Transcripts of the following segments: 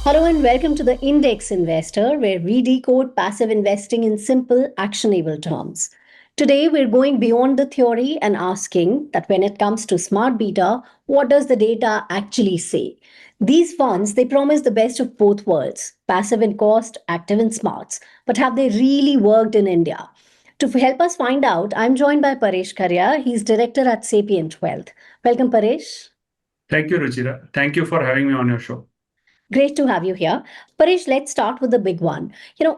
Hello and welcome to the Index Investor, where we decode passive investing in simple, actionable terms. Today, we're going beyond the theory and asking that when it comes to smart beta, what does the data actually say? These funds, they promise the best of both worlds, passive in cost, active in smarts. But have they really worked in India? To help us find out, I'm joined by Paresh Kariya. He's director at Sapient Wealth. Welcome, Paresh. Thank you, Ruchira. Thank you for having me on your show. Great to have you here. Paresh, let's start with the big one.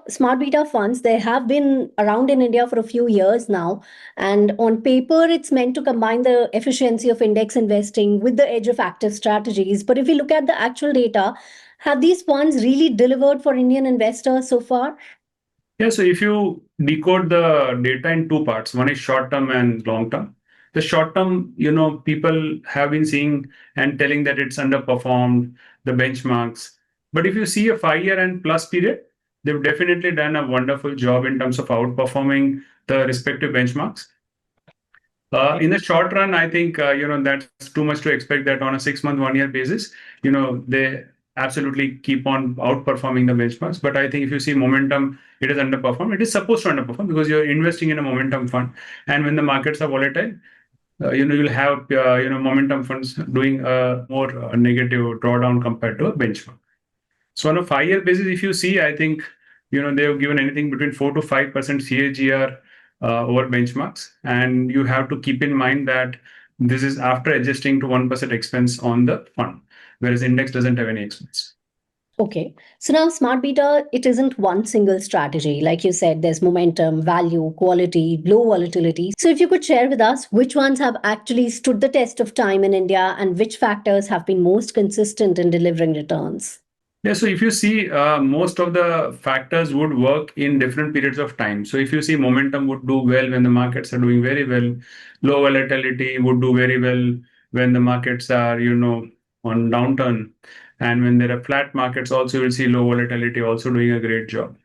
Smart beta funds, they have been around in India for a few years now. And on paper, it's meant to combine the efficiency of index investing with the edge of active strategies. But if we look at the actual data, have these funds really delivered for Indian investors so far? Yeah, so if you decode the data in two parts, one is short term and long term. The short term, people have been seeing and telling that it's underperformed the benchmarks. But if you see a 5 year and plus period, they've definitely done a wonderful job in terms of outperforming the respective benchmarks. In the short run, I think that's too much to expect that on a 6 month, 1 year basis, they absolutely keep on outperforming the benchmarks. But I think if you see momentum, it is underperformed. It is supposed to underperform because you're investing in a momentum fund, and when the markets are volatile, you'll have momentum funds doing a more negative drawdown compared to a benchmark. So on a 5 year basis, if you see, I think they've given anything between 4 to 5% CAGR over benchmarks, and you have to keep in mind that this is after adjusting to 1% expense on the fund, whereas index doesn't have any expense. Okay. So now smart beta, it isn't one single strategy. Like you said, there's momentum, value, quality, low volatility. So if you could share with us which ones have actually stood the test of time in India and which factors have been most consistent in delivering returns. Yeah, so if you see, most of the factors would work in different periods of time. So if you see, momentum would do well when the markets are doing very well. Low volatility would do very well when the markets are, on downturn. And when there are flat markets, also you'll see low volatility also doing a great job.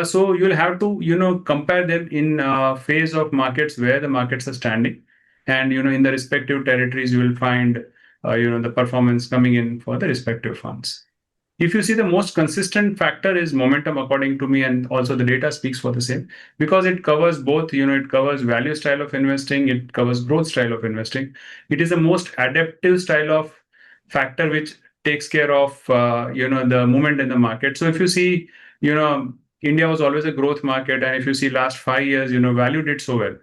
So you'll have to, compare them in phase of markets where the markets are standing, and in the respective territories, you will find, the performance coming in for the respective funds. If you see, the most consistent factor is momentum, according to me, and also the data speaks for the same, because it covers both. It covers value style of investing, it covers growth style of investing. It is the most adaptive style of factor which takes care of the movement in the market. So if you see, India was always a growth market, and if you see last 5 years, value did so well.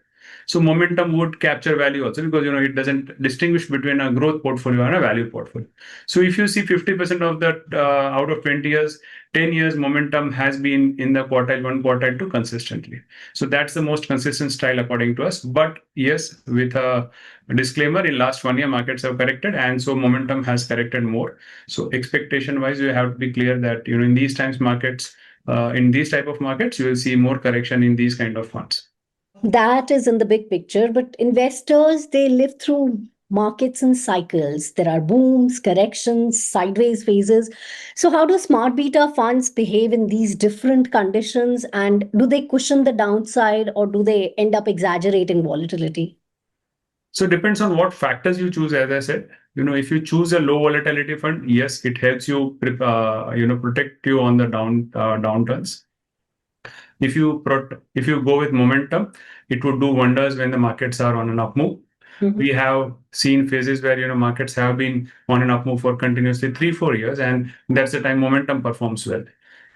So momentum would capture value also, because it doesn't distinguish between a growth portfolio and a value portfolio. So if you see 50% of that, out of 20 years, 10 years momentum has been in the quartile 1, quartile 2 consistently. So that's the most consistent style according to us. But yes, with a disclaimer, in last 1 year markets have corrected, and so momentum has corrected more. So expectation wise, you have to be clear that in these times markets, in these type of markets, you will see more correction in these kind of funds. That is in the big picture, but investors, they live through markets and cycles. There are booms, corrections, sideways phases. So, how do smart beta funds behave in these different conditions? And do they cushion the downside or do they end up exaggerating volatility? So it depends on what factors you choose. As I said, if you choose a low volatility fund, yes, it helps you, protect you on the downturns. If you go with momentum, it would do wonders when the markets are on an up move. We have seen phases where markets have been on an up move for continuously 3-4 years, and that's the time momentum performs well.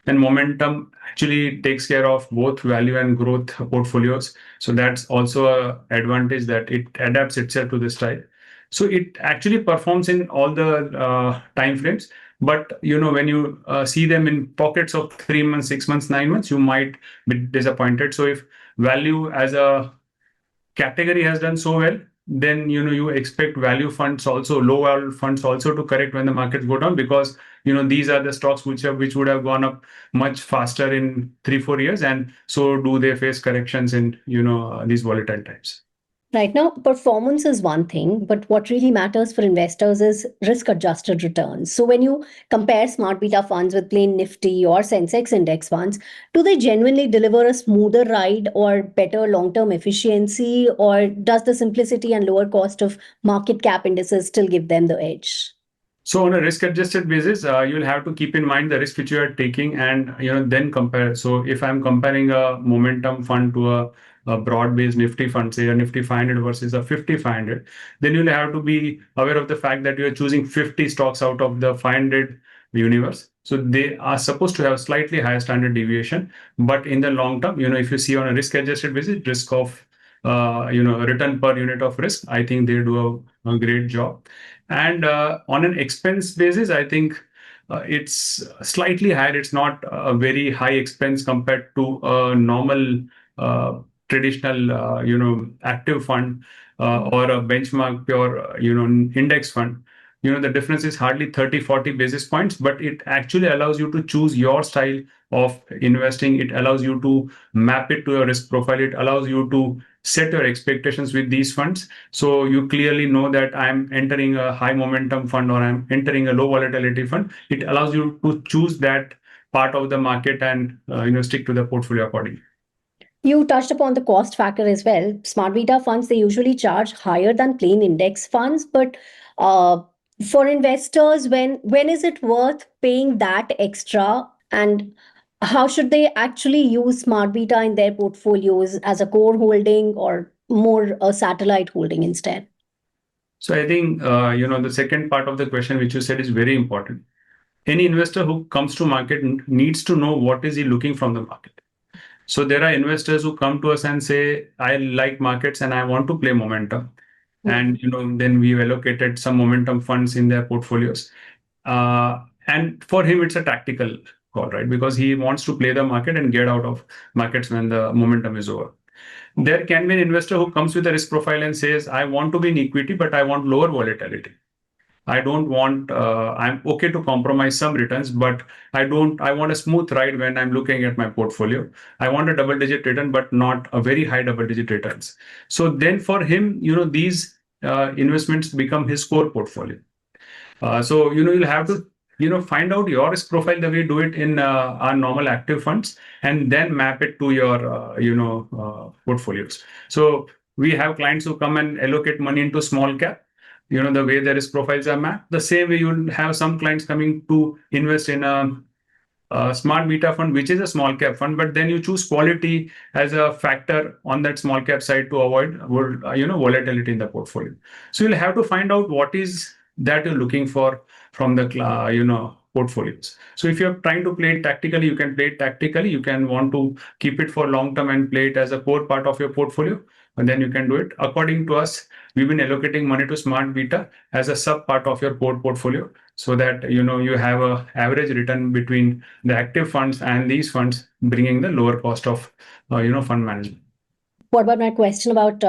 And momentum actually takes care of both value and growth portfolios. So that's also a advantage, that it adapts itself to this style. So it actually performs in all the time frames. But when you see them in pockets of 3 months, 6 months, 9 months, you might be disappointed. So if value as a category has done so well, then you expect value funds also, low value funds also, to correct when the markets go down, because these are the stocks which would have gone up much faster in 3-4 years, and so do they face corrections in these volatile times. Right now, performance is one thing, but what really matters for investors is risk adjusted returns. So, when you compare smart beta funds with plain Nifty or Sensex index funds, do they genuinely deliver a smoother ride or better long term efficiency, or does the simplicity and lower cost of market cap indices still give them the edge? So on a risk-adjusted basis, you'll have to keep in mind the risk which you are taking, and then compare. So if I'm comparing a momentum fund to a broad-based Nifty fund, say a Nifty 500 versus a 50 500, then you'll have to be aware of the fact that you're choosing 50 stocks out of the 500 universe. So they are supposed to have slightly higher standard deviation, but in the long term, if you see on a risk-adjusted basis, risk of return per unit of risk, I think they do a great job. And on an expense basis, I think it's slightly higher. It's not a very high expense compared to a normal traditional, active fund or a benchmark pure, index fund. The difference is hardly 30, 40 basis points, but it actually allows you to choose your style of investing. It allows you to map it to your risk profile. It allows you to set your expectations with these funds. So you clearly know that I'm entering a high momentum fund or I'm entering a low volatility fund. It allows you to choose that part of the market and stick to the portfolio accordingly. You touched upon the cost factor as well. Smart beta funds, they usually charge higher than plain index funds, but for investors, when is it worth paying that extra, and how should they actually use smart beta in their portfolios as a core holding or more a satellite holding instead? So I think the second part of the question which you said is very important. Any investor who comes to market needs to know what is he looking from the market. So there are investors who come to us and say, I like markets and I want to play momentum. And then we've allocated some momentum funds in their portfolios. And for him, it's a tactical call, right? Because he wants to play the market and get out of markets when the momentum is over. There can be an investor who comes with a risk profile and says, I want to be in equity, but I want lower volatility. I don't want, I'm okay to compromise some returns, but I want a smooth ride when I'm looking at my portfolio. I want a double digit return, but not a very high double digit returns. So then for him, these investments become his core portfolio. So, you'll have to, find out your risk profile the way you do it in our normal active funds and then map it to your, portfolios. So we have clients who come and allocate money into small cap. The way their risk profiles are mapped. The same way you'll have some clients coming to invest in a smart beta fund, which is a small cap fund, but then you choose quality as a factor on that small cap side to avoid, volatility in the portfolio. So you'll have to find out what is that you're looking for from the, portfolios. So if you're trying to play it tactically, you can play it tactically. You can want to keep it for long term and play it as a core part of your portfolio. And then you can do it. According to us, we've been allocating money to smart beta as a sub part of your core portfolio so that you have a average return between the active funds and these funds, bringing the lower cost of fund management. What about my question about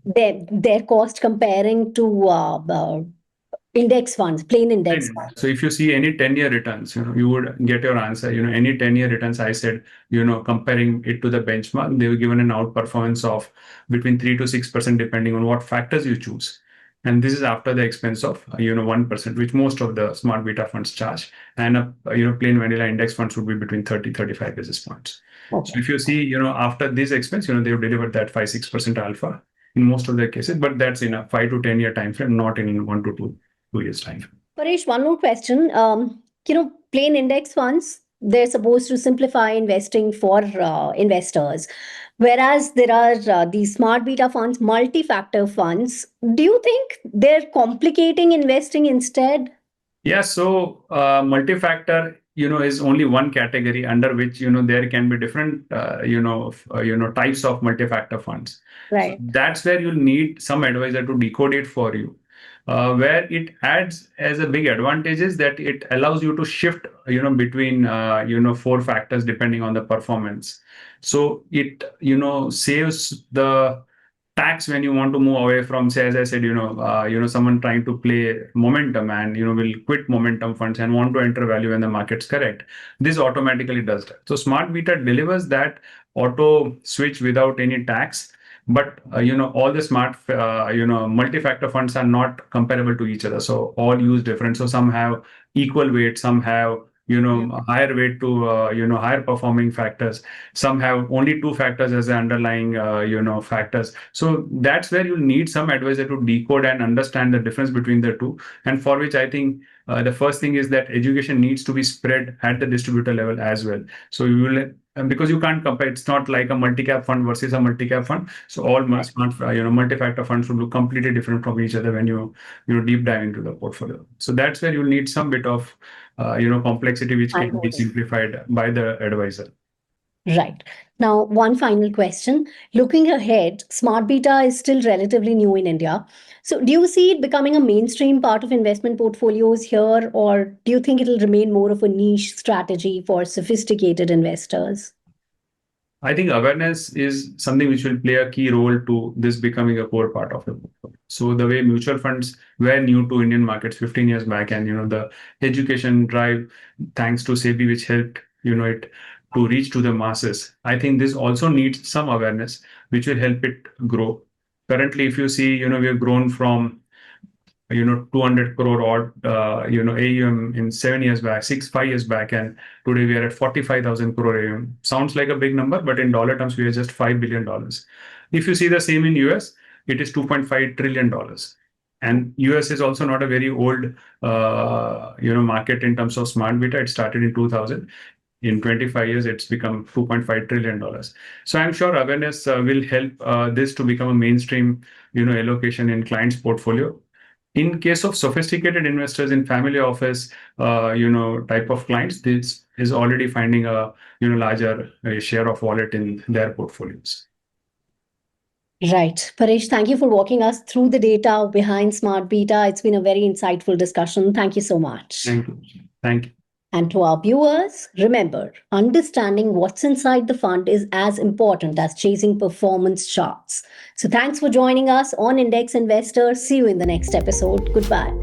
their cost comparing to index funds, plain index funds? So if you see any 10-year returns, you would get your answer. Any 10-year returns, I said, comparing it to the benchmark, they were given an outperformance of between 3 to 6%, depending on what factors you choose. And this is after the expense of 1%, which most of the smart beta funds charge. And a plain vanilla index funds would be between 30, 35 basis points. Okay. So if you see, after this expense, they've delivered that 5-6% alpha in most of their cases, but that's in a 5 to 10 year time frame, not in 1 to 2 years time. Paresh, one more question. Plain index funds, they're supposed to simplify investing for investors. Whereas there are these smart beta funds, multi-factor funds. Do you think they're complicating investing instead? Yeah, so multi-factor, is only one category under which, there can be different, types of multi-factor funds. Right. So that's where you'll need some advisor to decode it for you. Where it adds as a big advantage is that it allows you to shift, between, 4 factors depending on the performance. So it, saves the tax when you want to move away from, say, as I said, someone trying to play momentum and, will quit momentum funds and want to enter value when the market's correct. This automatically does that. So smart beta delivers that auto switch without any tax. But, all the smart, multi-factor funds are not comparable to each other. So all use different. So some have equal weight, some have, higher weight to, higher performing factors. Some have only two factors as the underlying, factors. So that's where you need some advisor to decode and understand the difference between the two. And for which I think the first thing is that education needs to be spread at the distributor level as well. So you will, because you can't compare, it's not like a multi-cap fund versus a multi-cap fund. So all multi-factor funds will look completely different from each other when you deep dive into the portfolio. So that's where you need some bit of complexity which can be simplified by the advisor. Right. Now, one final question. Looking ahead, smart beta is still relatively new in India. So, do you see it becoming a mainstream part of investment portfolios here, or do you think it'll remain more of a niche strategy for sophisticated investors? I think awareness is something which will play a key role to this becoming a core part of the portfolio. So the way mutual funds were new to Indian markets 15 years back, and the education drive, thanks to SEBI, which helped it to reach to the masses. I think this also needs some awareness, which will help it grow. Currently, if you see, we have grown from 200 crore odd, AUM in 7 years back, 5 years back, and today we are at 45,000 crore AUM. Sounds like a big number, but in dollar terms, we are just $5 billion. If you see the same in US, it is $2.5 trillion. And US is also not a very old, market in terms of smart beta. It started in 2000. In 25 years, it's become $2.5 trillion. So I'm sure awareness will help this to become a mainstream, allocation in clients' portfolio. In case of sophisticated investors in family office, type of clients, this is already finding a, larger share of wallet in their portfolios. Right. Paresh, thank you for walking us through the data behind smart beta. It's been a very insightful discussion. Thank you so much. Thank you. Thank you. And to our viewers, remember, understanding what's inside the fund is as important as chasing performance charts. So thanks for joining us on Index Investor. See you in the next episode. Goodbye.